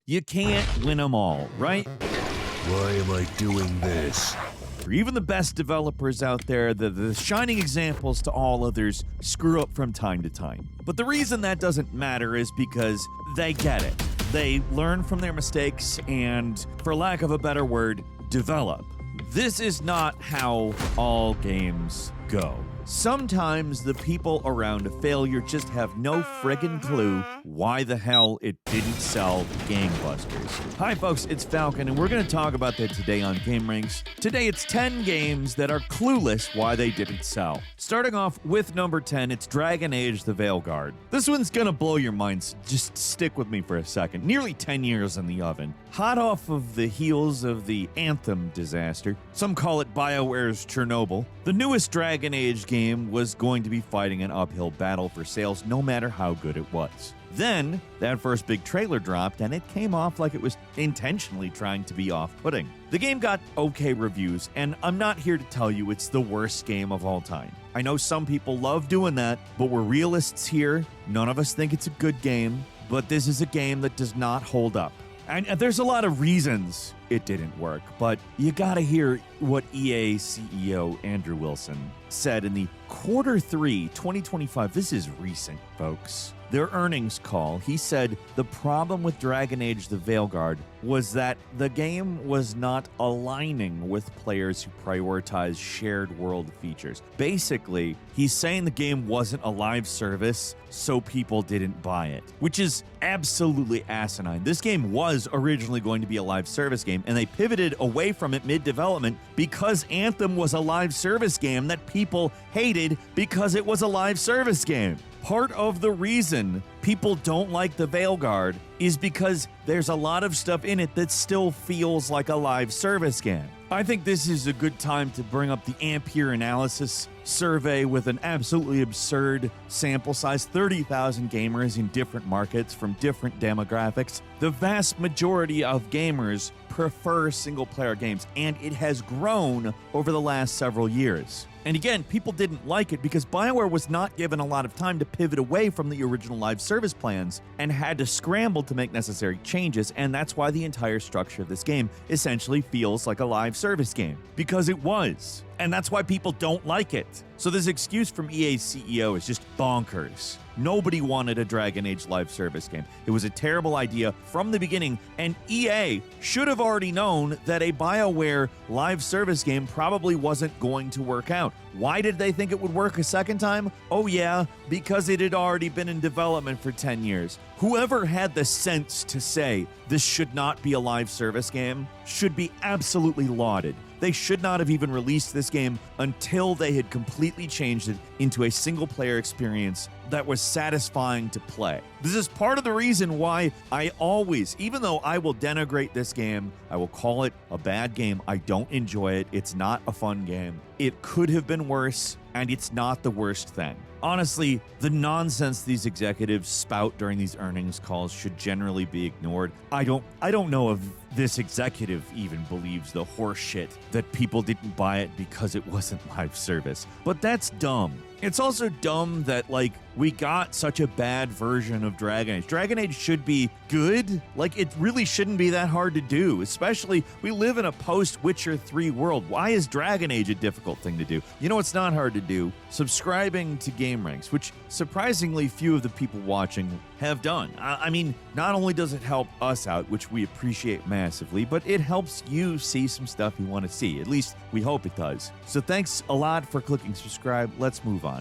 You can't win them all, right? Why am I doing this? For even the best developers out there, the shining examples to all others screw up from time to time. But the reason that doesn't matter is because they get it. They learn from their mistakes and, for lack of a better word, develop. This is not how all games go. Sometimes the people around a failure just have no friggin' clue why the hell it didn't sell gangbusters. Hi folks, it's Falcon, and we're going to talk about that today on gameranx. Today it's 10 games that are clueless why they didn't sell. Starting off with number 10, it's Dragon Age the Veilguard. This one's going to blow your minds. Just stick with me for a second. Nearly 10 years in the oven. Hot off of the heels of the Anthem disaster, some call it BioWare's Chernobyl, the newest Dragon Age game was going to be fighting an uphill battle for sales no matter how good it was. Then, that first big trailer dropped, and it came off like it was intentionally trying to be off-putting. The game got okay reviews, and I'm not here to tell you it's the worst game of all time. I know some people love doing that, but we're realists here. None of us think it's a good game, but this is a game that does not hold up. And there's a lot of reasons it didn't work, but you gotta hear what EA CEO Andrew Wilson said in the Q3 2025. This is recent, folks. Their earnings call, he said the problem with Dragon Age the Veilguard was that the game was not aligning with players who prioritize shared world features. Basically, he's saying the game wasn't a live service, so people didn't buy it, which is absolutely asinine. This game was originally going to be a live service game, and they pivoted away from it mid-development because Anthem was a live service game that people hated because it was a live service game. Part of the reason people don't like the Veilguard is because there's a lot of stuff in it that still feels like a live service game. I think this is a good time to bring up the Ampere analysis survey with an absolutely absurd sample size, 30,000 gamers in different markets from different demographics. The vast majority of gamers prefer single-player games, and it has grown over the last several years. And again, people didn't like it because BioWare was not given a lot of time to pivot away from the original live service plans and had to scramble to make necessary changes, and that's why the entire structure of this game essentially feels like a live service game, because it was. And that's why people don't like it. So this excuse from EA's CEO is just bonkers. Nobody wanted a Dragon Age live service game. It was a terrible idea from the beginning, and EA should have already known that a BioWare live service game probably wasn't going to work out. Why did they think it would work a second time? Oh yeah, because it had already been in development for 10 years. Whoever had the sense to say this should not be a live service game should be absolutely lauded. They should not have even released this game until they had completely changed it into a single-player experience that was satisfying to play. This is part of the reason why I always, even though I will denigrate this game, I will call it a bad game, I don't enjoy it, it's not a fun game. It could have been worse, and it's not the worst thing. Honestly, the nonsense these executives spout during these earnings calls should generally be ignored. I don't know if this executive even believes the horse shit that people didn't buy it because it wasn't live service. But that's dumb. It's also dumb that, we got such a bad version of Dragon Age. Dragon Age should be good. It really shouldn't be that hard to do, especially we live in a post-Witcher 3 world. Why is Dragon Age a difficult thing to do? You know what's not hard to do? Subscribing to gameranx, which surprisingly few of the people watching have done. I mean, not only does it help us out, which we appreciate massively, but it helps you see some stuff you want to see. At least we hope it does. So thanks a lot for clicking subscribe. Let's move on.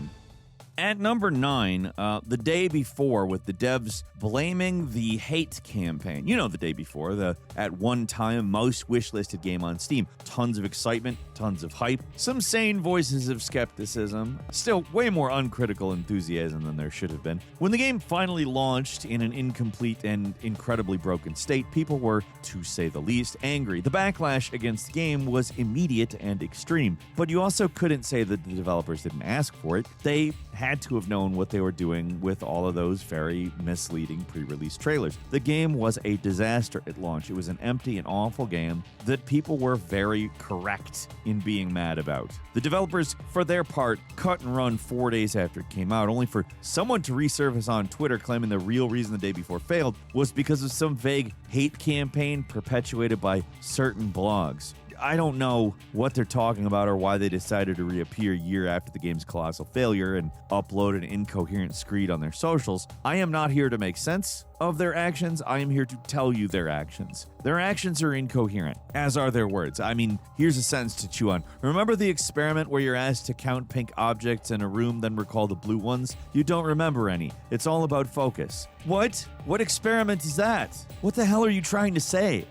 At number 9, The Day Before, with the devs blaming the hate campaign. You know The Day Before, the at one time most wishlisted game on Steam. Tons of excitement, tons of hype, some sane voices of skepticism, still way more uncritical enthusiasm than there should have been. When the game finally launched in an incomplete and incredibly broken state, people were, to say the least, angry. The backlash against the game was immediate and extreme, but you also couldn't say that the developers didn't ask for it. They had to have known what they were doing with all of those very misleading pre-release trailers. The game was a disaster at launch. It was an empty and awful game that people were very correct in being mad about. The developers, for their part, cut and run 4 days after it came out, only for someone to resurface on Twitter claiming the real reason the day before failed was because of some vague hate campaign perpetuated by certain blogs. I don't know what they're talking about or why they decided to reappear a year after the game's colossal failure and upload an incoherent screed on their socials. I am not here to make sense of their actions. I am here to tell you their actions. Their actions are incoherent, as are their words. I mean, here's a sentence to chew on. Remember the experiment where you're asked to count pink objects in a room, then recall the blue ones? You don't remember any. It's all about focus. What? What experiment is that? What the hell are you trying to say?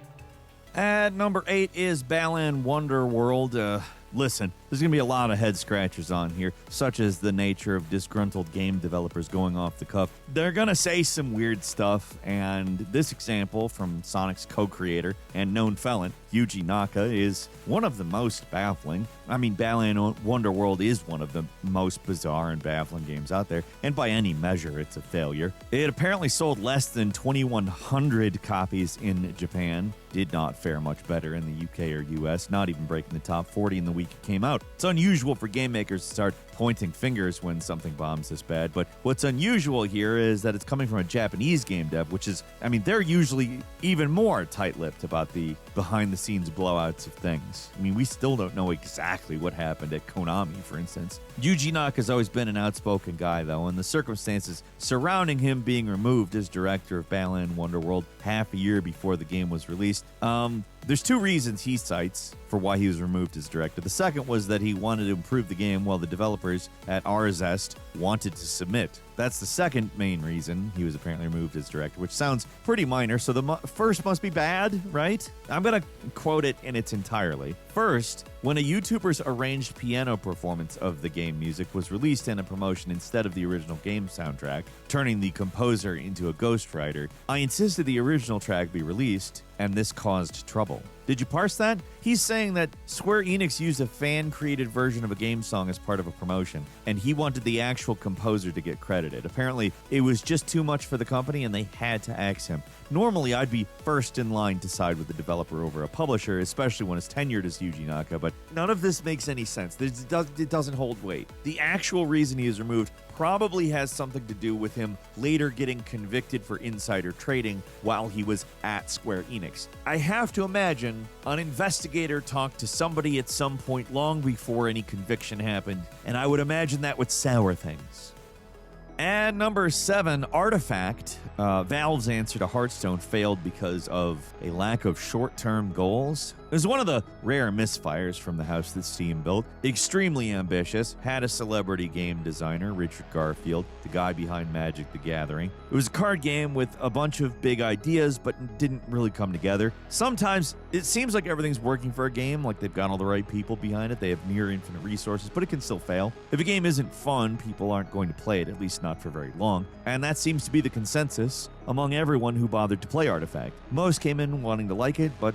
At number 8 is Balan Wonderworld. Listen, there's going to be a lot of head scratchers on here, such as the nature of disgruntled game developers going off the cuff. They're going to say some weird stuff, and this example from Sonic's co-creator and known felon, Yuji Naka, is one of the most baffling. I mean, Balan Wonderworld is one of the most bizarre and baffling games out there, and by any measure, it's a failure. It apparently sold less than 2,100 copies in Japan, did not fare much better in the UK or US, not even breaking the top 40 in the week it came out. It's unusual for game makers to start pointing fingers when something bombs this bad, but what's unusual here is that it's coming from a Japanese game dev, which is, I mean, they're usually even more tight-lipped about the behind-the-scenes blowouts of things. I mean, we still don't know exactly what happened at Konami, for instance. Yuji Naka has always been an outspoken guy, though, and the circumstances surrounding him being removed as director of Balan Wonderworld half a year before the game was released, there's 2 reasons he cites for why he was removed as director. The second was that he wanted to improve the game while the developers at Arzest wanted to submit. That's the second main reason he was apparently removed as director, which sounds pretty minor, so the first must be bad, right? I'm going to quote it in its entirety. First, when a YouTuber's arranged piano performance of the game music was released in a promotion instead of the original game soundtrack, turning the composer into a ghostwriter, I insisted the original track be released, and this caused trouble. Did you parse that? He's saying that Square Enix used a fan-created version of a game song as part of a promotion, and he wanted the actual composer to get credited. Apparently, it was just too much for the company, and they had to axe him. Normally, I'd be first in line to side with the developer over a publisher, especially when as tenured as Yuji Naka, but none of this makes any sense. It doesn't hold weight. The actual reason he is removed probably has something to do with him later getting convicted for insider trading while he was at Square Enix. I have to imagine an investigator talked to somebody at some point long before any conviction happened, and I would imagine that would sour things. And number 7, Artifact. Valve's answer to Hearthstone failed because of a lack of short-term goals. It was one of the rare misfires from the house that Steam built. Extremely ambitious, had a celebrity game designer, Richard Garfield, the guy behind Magic the Gathering. It was a card game with a bunch of big ideas, but didn't really come together. Sometimes it seems like everything's working for a game, like they've got all the right people behind it, they have near infinite resources, but it can still fail. If a game isn't fun, people aren't going to play it, at least not for very long. And that seems to be the consensus among everyone who bothered to play Artifact. Most came in wanting to like it, but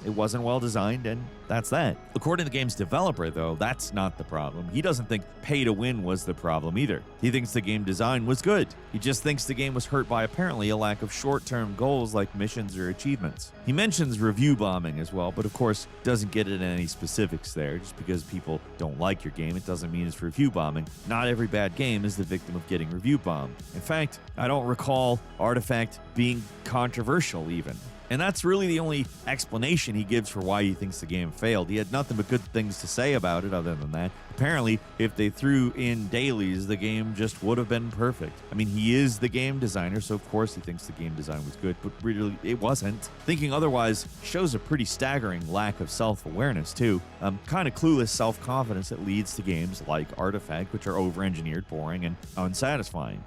it wasn't well designed, and that's that. According to the game's developer, though, that's not the problem. He doesn't think pay to win was the problem either. He thinks the game design was good. He just thinks the game was hurt by apparently a lack of short-term goals like missions or achievements. He mentions review bombing as well, but of course doesn't get into any specifics there. Just because people don't like your game, it doesn't mean it's review bombing. Not every bad game is the victim of getting review bombed. In fact, I don't recall Artifact being controversial even. And that's really the only explanation he gives for why he thinks the game failed. He had nothing but good things to say about it other than that. Apparently, if they threw in dailies, the game just would have been perfect. I mean, he is the game designer, so of course he thinks the game design was good, but really, it wasn't. Thinking otherwise shows a pretty staggering lack of self-awareness, too. Kind of clueless self-confidence that leads to games like Artifact, which are over-engineered, boring, and unsatisfying.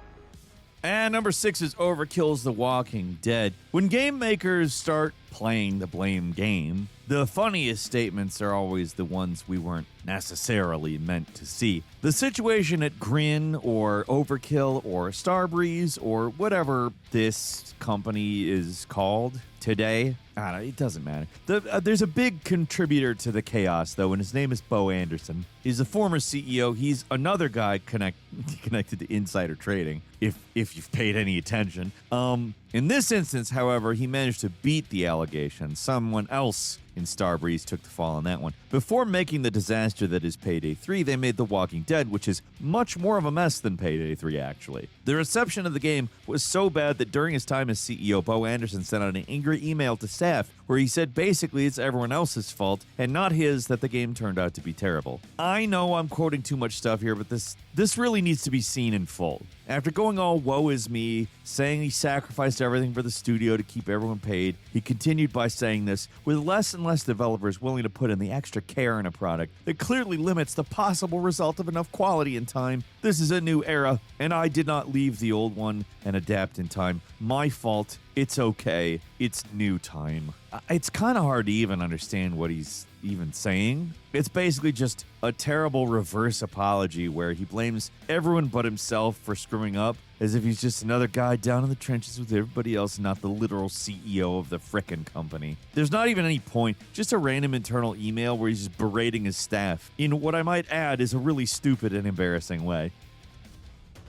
And number 6 is Overkill's The Walking Dead. When game makers start playing the blame game. The funniest statements are always the ones we weren't necessarily meant to see. The situation at Grin or Overkill or Starbreeze or whatever this company is called today, I don't know, it doesn't matter. There's a big contributor to the chaos, though, and his name is Bo Anderson. He's a former CEO. He's another guy connected to insider trading, if you've paid any attention. In this instance, however, he managed to beat the allegation. Someone else in Starbreeze took the fall on that one. Before making the disaster that is Payday 3, they made The Walking Dead, which is much more of a mess than Payday 3, actually. The reception of the game was so bad that during his time as CEO, Bo Anderson sent out an angry email to staff where he said basically it's everyone else's fault and not his that the game turned out to be terrible. I know I'm quoting too much stuff here, but this really needs to be seen in full. After going all woe is me, saying he sacrificed everything for the studio to keep everyone paid, he continued by saying this, with less and less developers willing to put in the extra care in a product that clearly limits the possible result of enough quality in time. This is a new era, and I did not leave the old one and adapt in time. My fault. It's okay. It's new time. It's kind of hard to even understand what he's even saying. It's basically just a terrible reverse apology where he blames everyone but himself for screwing up, as if he's just another guy down in the trenches with everybody else, not the literal CEO of the frickin' company. There's not even any point, just a random internal email where he's just berating his staff in what I might add is a really stupid and embarrassing way.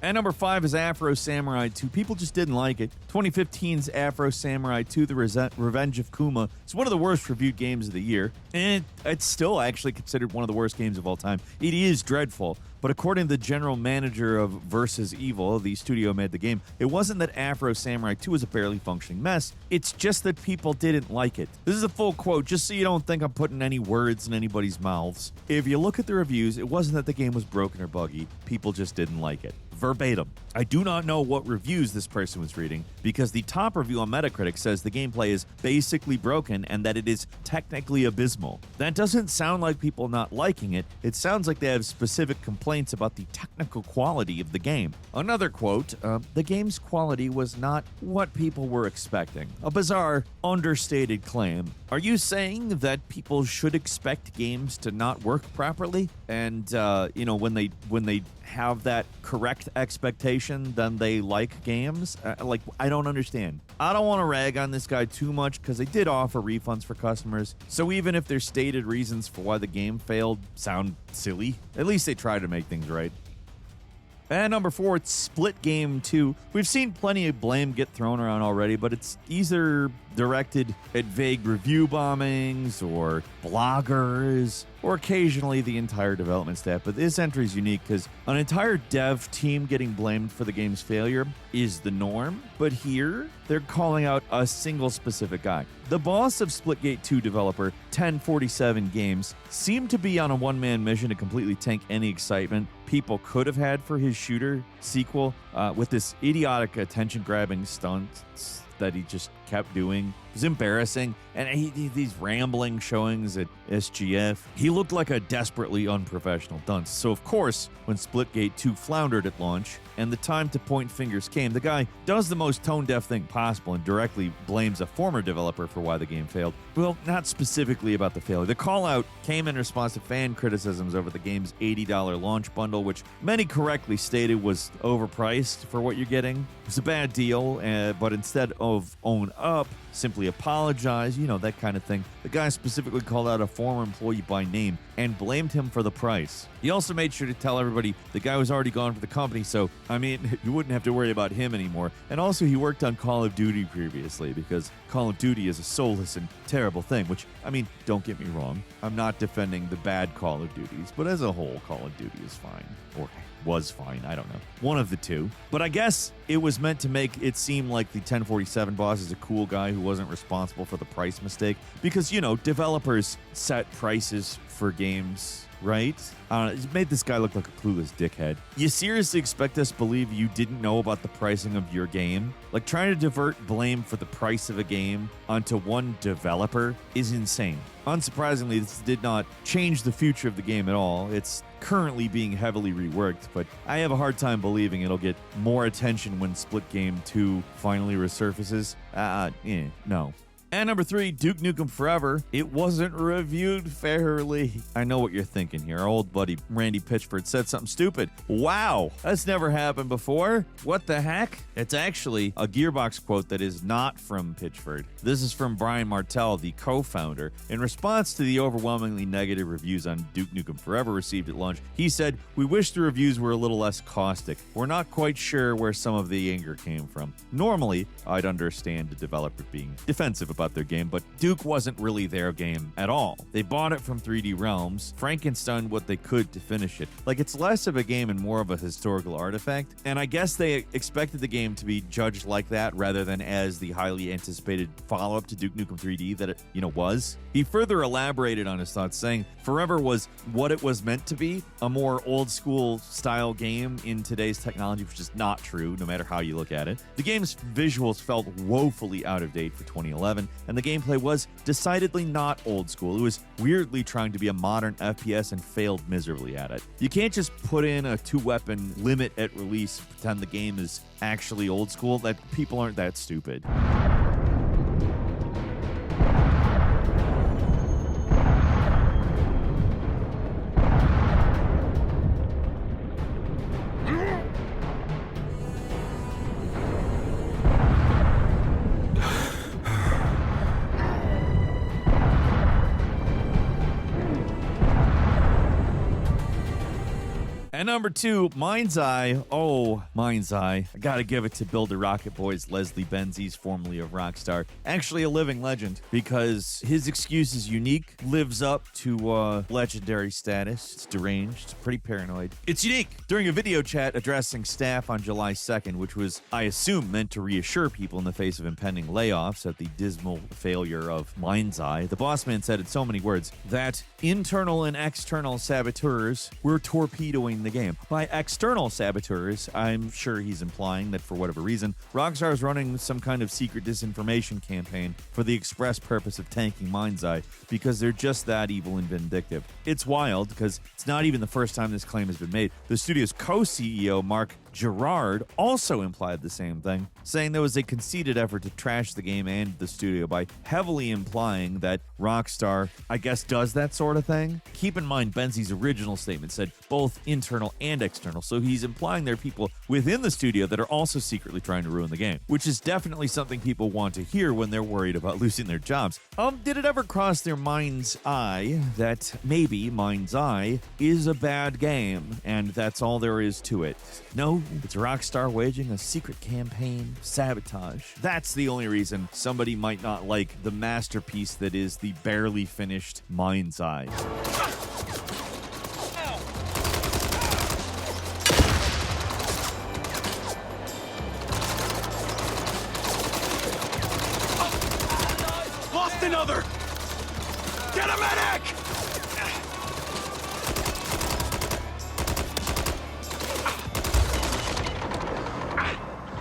And number 5 is Afro Samurai 2. People just didn't like it. 2015's Afro Samurai 2, The Revenge of Kuma, is one of the worst reviewed games of the year. And it's still actually considered one of the worst games of all time. It is dreadful. But according to the general manager of Versus Evil, the studio made the game, it wasn't that Afro Samurai 2 was a barely functioning mess. It's just that people didn't like it. This is a full quote, just so you don't think I'm putting any words in anybody's mouths. If you look at the reviews, it wasn't that the game was broken or buggy. People just didn't like it. Verbatim. I do not know what reviews this person was reading, because the top review on Metacritic says the gameplay is basically broken and that it is technically abysmal. That doesn't sound like people not liking it. It sounds like they have specific complaints about the technical quality of the game. Another quote, the game's quality was not what people were expecting. A bizarre, understated claim. Are you saying that people should expect games to not work properly? And, when they have that correct expectation, then they like games? I don't understand. I don't want to rag on this guy too much because they did offer refunds for customers. So even if their stated reasons for why the game failed sound silly, at least they try to make things right. And number 4, it's Split Game 2. We've seen plenty of blame get thrown around already, but it's either directed at vague review bombings or bloggers or occasionally the entire development staff. But this entry is unique because an entire dev team getting blamed for the game's failure is the norm. But here, they're calling out a single specific guy. The boss of Splitgate 2 developer 1047 Games seemed to be on a one-man mission to completely tank any excitement people could have had for his shooter sequel with this idiotic attention-grabbing stunts that he just kept doing. It was embarrassing. And these rambling showings at SGF. He looked like a desperately unprofessional dunce. So, of course, when Splitgate 2 floundered at launch and the time to point fingers came, the guy does the most tone-deaf thing possible and directly blames a former developer for why the game failed. Well, not specifically about the failure. The call-out came in response to fan criticisms over the game's $80 launch bundle, which many correctly stated was overpriced for what you're getting. It was a bad deal, but instead of own up, simply apologize, that kind of thing. The guy specifically called out a former employee by name and blamed him for the price. He also made sure to tell everybody the guy was already gone for the company, so, you wouldn't have to worry about him anymore. And also, he worked on Call of Duty previously, because Call of Duty is a soulless and terrible thing, which, don't get me wrong. I'm not defending the bad Call of Duties, but as a whole, Call of Duty is fine. Or was fine, I don't know. One of the two. But I guess it was meant to make it seem like the 1047 boss is a cool guy who wasn't responsible for the price mistake. Because, developers set prices for games, right? It made this guy look like a clueless dickhead. You seriously expect us to believe you didn't know about the pricing of your game? Like, trying to divert blame for the price of a game onto one developer is insane. Unsurprisingly, this did not change the future of the game at all. It's currently being heavily reworked, but I have a hard time believing it'll get more attention when Split Game 2 finally resurfaces. No. And number 3, Duke Nukem Forever. It wasn't reviewed fairly. I know what you're thinking here. Our old buddy Randy Pitchford said something stupid. Wow, that's never happened before. What the heck? It's actually a Gearbox quote that is not from Pitchford. This is from Brian Martell, the co-founder. In response to the overwhelmingly negative reviews on Duke Nukem Forever received at launch, he said, "We wish the reviews were a little less caustic. We're not quite sure where some of the anger came from. Normally, I'd understand the developer being defensive about their game, but Duke wasn't really their game at all. They bought it from 3D Realms, Frankenstein what they could to finish it. Like, it's less of a game and more of a historical artifact, and I guess they expected the game to be judged like that rather than as the highly anticipated follow-up to Duke Nukem 3D that it, was." He further elaborated on his thoughts, saying, "Forever was what it was meant to be, a more old-school style game in today's technology," which is not true, no matter how you look at it. The game's visuals felt woefully out of date for 2011, and the gameplay was decidedly not old school. It was weirdly trying to be a modern FPS and failed miserably at it. You can't just put in a 2-weapon limit at release and pretend the game is actually old school. That people aren't that stupid. And number 2, Mind's Eye. Oh, Mind's Eye. I gotta give it to Builder Rocket Boy's Leslie Benzies, formerly of Rockstar. Actually a living legend, because his excuse is unique, lives up to legendary status. It's deranged, pretty paranoid. It's unique. During a video chat addressing staff on July 2nd, which was, I assume, meant to reassure people in the face of impending layoffs at the dismal failure of Mind's Eye, the boss man said in so many words that internal and external saboteurs were torpedoing the game. By external saboteurs, I'm sure he's implying that for whatever reason, Rockstar is running some kind of secret disinformation campaign for the express purpose of tanking Mind's Eye because they're just that evil and vindictive. It's wild because it's not even the first time this claim has been made. The studio's co-CEO, Mark Gerard, also implied the same thing, saying there was a conceited effort to trash the game and the studio by heavily implying that Rockstar, I guess, does that sort of thing. Keep in mind, Benzie's original statement said both internal and external, so he's implying there are people within the studio that are also secretly trying to ruin the game, which is definitely something people want to hear when they're worried about losing their jobs. Did it ever cross their mind's eye that maybe Mind's Eye is a bad game, and that's all there is to it? No, it's Rockstar waging a secret campaign, sabotage. That's the only reason somebody might not like the masterpiece that is the barely finished Mind's Eye. Lost another! Get a medic!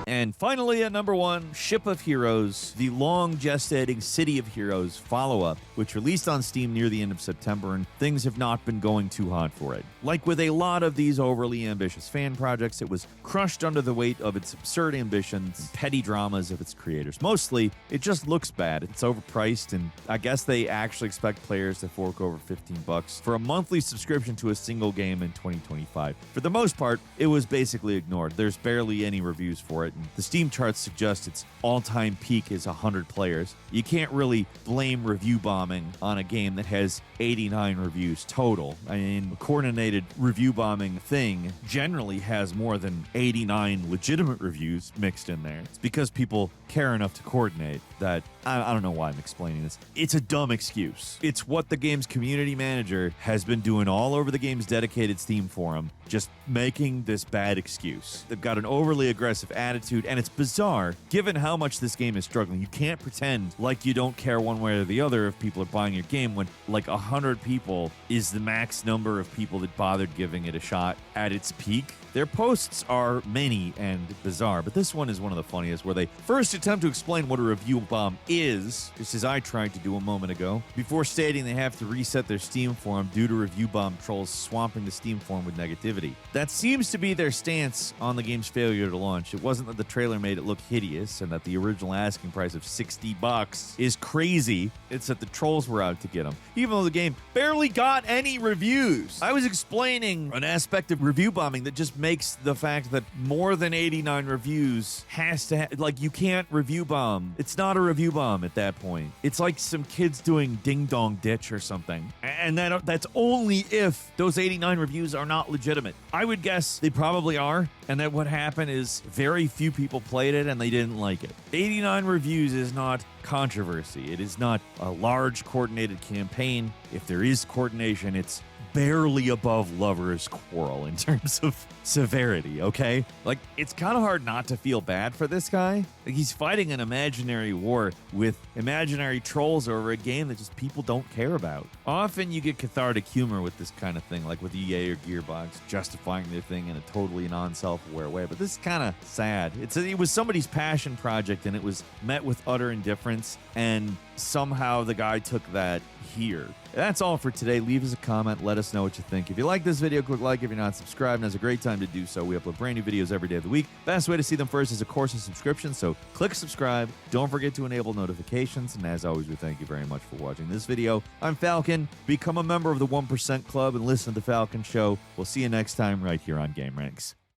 And finally, at number 1, Ship of Heroes, the long-gestating City of Heroes follow-up, which released on Steam near the end of September, and things have not been going too hot for it. Like with a lot of these overly ambitious fan projects, it was crushed under the weight of its absurd ambitions and petty dramas of its creators. Mostly, it just looks bad. It's overpriced, and I guess they actually expect players to fork over $15 for a monthly subscription to a single game in 2025. For the most part, it was basically ignored. There's barely any reviews for it. The Steam charts suggest its all-time peak is 100 players. You can't really blame review bombing on a game that has 89 reviews total. I mean, a coordinated review bombing thing generally has more than 89 legitimate reviews mixed in there. It's because people care enough to coordinate that I don't know why I'm explaining this. It's a dumb excuse. It's what the game's community manager has been doing all over the game's dedicated Steam forum, just making this bad excuse. They've got an overly aggressive attitude, and it's bizarre given how much this game is struggling. You can't pretend like you don't care one way or the other if people are buying your game when like 100 people is the max number of people that bothered giving it a shot at its peak. Their posts are many and bizarre, but this one is one of the funniest, where they first attempt to explain what a review bomb is, just as I tried to do a moment ago, before stating they have to reset their Steam forum due to review bomb trolls swamping the Steam forum with negativity. exclusivity. That seems to be their stance on the game's failure to launch. It wasn't that the trailer made it look hideous and that the original asking price of $60 is crazy. It's that the trolls were out to get them, even though the game barely got any reviews. I was explaining an aspect of review bombing that just makes the fact that more than 89 reviews has to like, you can't review bomb. It's not a review bomb at that point. It's like some kids doing Ding Dong Ditch or something. And that's only if those 89 reviews are not legitimate. I would guess they probably are, and that what happened is very few people played it and they didn't like it. 89 reviews is not controversy. It is not a large coordinated campaign. If there is coordination, it's barely above Lover's Quarrel in terms of severity, okay? Like, it's kind of hard not to feel bad for this guy. Like, he's fighting an imaginary war with imaginary trolls over a game that just people don't care about. Often you get cathartic humor with this kind of thing, like with EA or Gearbox justifying their thing in a totally non-self-aware way, but this is kind of sad. It was somebody's passion project, and it was met with utter indifference, and somehow the guy took that here. That's all for today. Leave us a comment. Let us know what you think. If you like this video, click like. If you're not subscribed, now's a great time to do so. We upload brand new videos every day of the week. Best way to see them first is, of course, a subscription. So click subscribe. Don't forget to enable notifications. And as always, we thank you very much for watching this video. I'm Falcon. Become a member of the 1% Club and listen to The Falcon Show. We'll see you next time right here on gameranx.